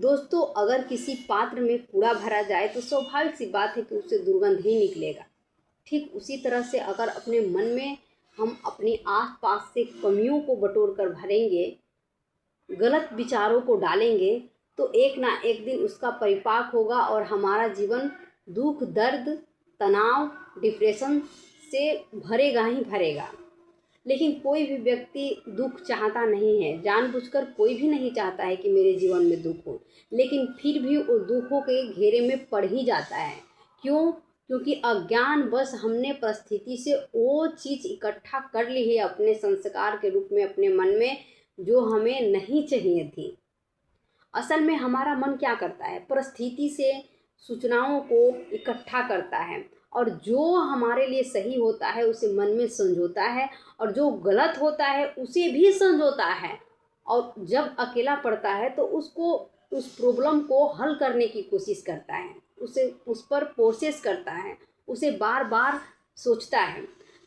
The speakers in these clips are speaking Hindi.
दोस्तों, अगर किसी पात्र में कूड़ा भरा जाए तो स्वाभाविक सी बात है कि उससे दुर्गंध ही निकलेगा। ठीक उसी तरह से अगर अपने मन में हम अपने आस-पास से कमियों को बटोर कर भरेंगे, गलत विचारों को डालेंगे, तो एक ना एक दिन उसका परिपाक होगा और हमारा जीवन दुख, दर्द, तनाव, डिप्रेशन से भरेगा ही भरेगा। लेकिन कोई भी व्यक्ति दुख चाहता नहीं है, जानबूझकर कोई भी नहीं चाहता है कि मेरे जीवन में दुख हो, लेकिन फिर भी वो दुखों के घेरे में पड़ ही जाता है। क्यों? क्योंकि अज्ञानवश हमने परिस्थिति से वो चीज़ इकट्ठा कर ली है अपने संस्कार के रूप में अपने मन में, जो हमें नहीं चाहिए थी। असल में हमारा मन क्या करता है? परिस्थिति से सूचनाओं को इकट्ठा करता है और जो हमारे लिए सही होता है उसे मन में संजोता है और जो गलत होता है उसे भी संजोता है। और जब अकेला पड़ता है तो उसको उस प्रॉब्लम को हल करने की कोशिश करता है, उसे उस पर प्रोसेस करता है, उसे बार बार सोचता है।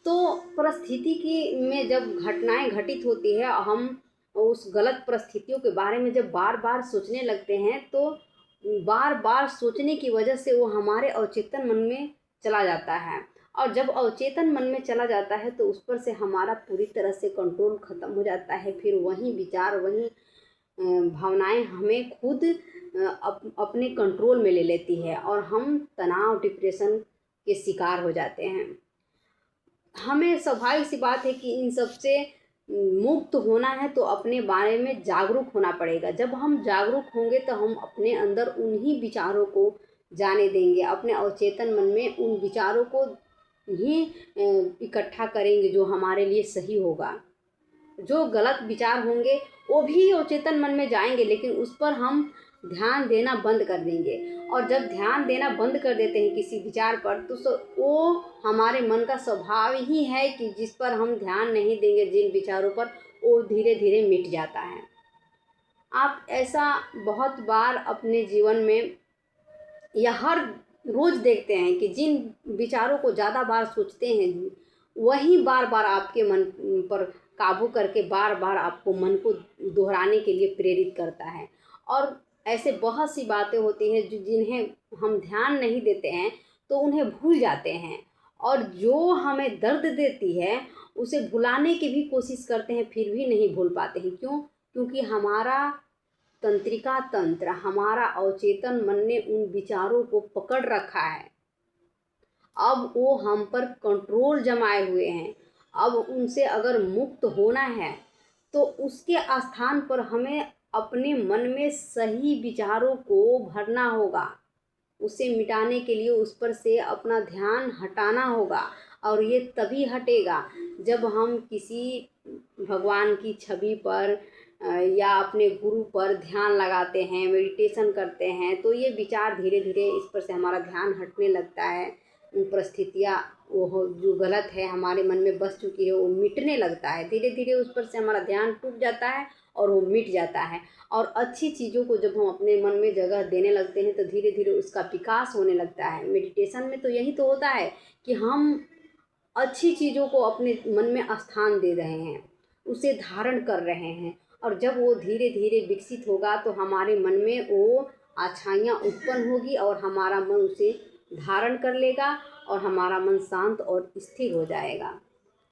तो परिस्थिति की में जब घटनाएं घटित होती है, हम उस गलत परिस्थितियों के बारे में जब बार बार सोचने लगते हैं, तो बार बार सोचने की वजह से वो हमारे अवचेतन मन में चला जाता है और जब अवचेतन मन में चला जाता है तो उस पर से हमारा पूरी तरह से कंट्रोल ख़त्म हो जाता है। फिर वही विचार, वही भावनाएं हमें खुद अपने कंट्रोल में ले लेती है और हम तनाव, डिप्रेशन के शिकार हो जाते हैं। हमें स्वाभाविक सी बात है कि इन सब से मुक्त होना है तो अपने बारे में जागरूक होना पड़ेगा। जब हम जागरूक होंगे तो हम अपने अंदर उन्हीं विचारों को जाने देंगे, अपने अवचेतन मन में उन विचारों को ही इकट्ठा करेंगे जो हमारे लिए सही होगा। जो गलत विचार होंगे वो भी अवचेतन मन में जाएंगे, लेकिन उस पर हम ध्यान देना बंद कर देंगे। और जब ध्यान देना बंद कर देते हैं किसी विचार पर, तो वो हमारे मन का स्वभाव ही है कि जिस पर हम ध्यान नहीं देंगे, जिन विचारों पर, वो धीरे धीरे मिट जाता है। आप ऐसा बहुत बार अपने जीवन में या हर रोज़ देखते हैं कि जिन विचारों को ज़्यादा बार सोचते हैं वही बार बार आपके मन पर काबू करके बार बार आपको मन को दोहराने के लिए प्रेरित करता है। और ऐसे बहुत सी बातें होती हैं जो जिन्हें हम ध्यान नहीं देते हैं तो उन्हें भूल जाते हैं, और जो हमें दर्द देती है उसे भुलाने की भी कोशिश करते हैं, फिर भी नहीं भूल पाते हैं। क्यों? क्योंकि हमारा तंत्रिका तंत्र, हमारा अवचेतन मन ने उन विचारों को पकड़ रखा है। अब वो हम पर कंट्रोल जमाए हुए हैं। अब उनसे अगर मुक्त होना है तो उसके स्थान पर हमें अपने मन में सही विचारों को भरना होगा। उसे मिटाने के लिए उस पर से अपना ध्यान हटाना होगा, और ये तभी हटेगा जब हम किसी भगवान की छवि पर या अपने गुरु पर ध्यान लगाते हैं, मेडिटेशन करते हैं, तो ये विचार धीरे धीरे इस पर से हमारा ध्यान हटने लगता है। परिस्थितियाँ वो जो गलत है हमारे मन में बस चुकी है वो मिटने लगता है। धीरे धीरे उस पर से हमारा ध्यान टूट जाता है और वो मिट जाता है। और अच्छी चीज़ों को जब हम अपने मन में जगह देने लगते हैं तो धीरे धीरे उसका विकास होने लगता है। मेडिटेशन में तो यही तो होता है कि हम अच्छी चीज़ों को अपने मन में स्थान दे रहे हैं, उसे धारण कर रहे हैं, और जब वो धीरे धीरे विकसित होगा तो हमारे मन में वो अच्छाइयाँ उत्पन्न होगी और हमारा मन उसे धारण कर लेगा और हमारा मन शांत और स्थिर हो जाएगा।